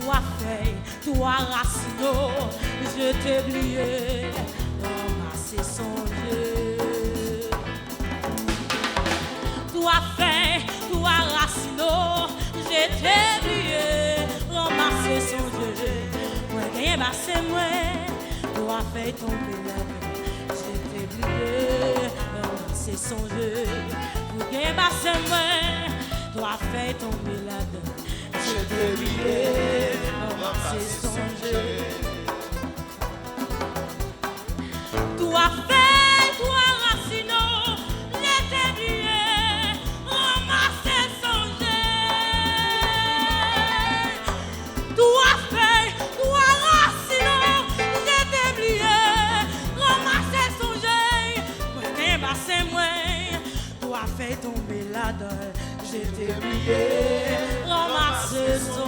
toi feuille, toi racine, je t'ai oublié, ramasser songer. Toi feuille, toi racine, je t'ai oublié, ramasser songer. Moi gagne basse moi, toi feuille tomber la vie, je t'ai oublié, ramasser songer. Moi gagne basse moi, toi feuille tomber la vie. Je t'ai oublié, ramasser songer. Toi feuille, toi racine, je t'ai oublié, ramasser songer. Toi feuille, toi racine, je t'ai oublié, ramasser songer. Moi gagne basse moi, toi feuille tomber là-dedans. Je t'ai oublié, ramasser songer.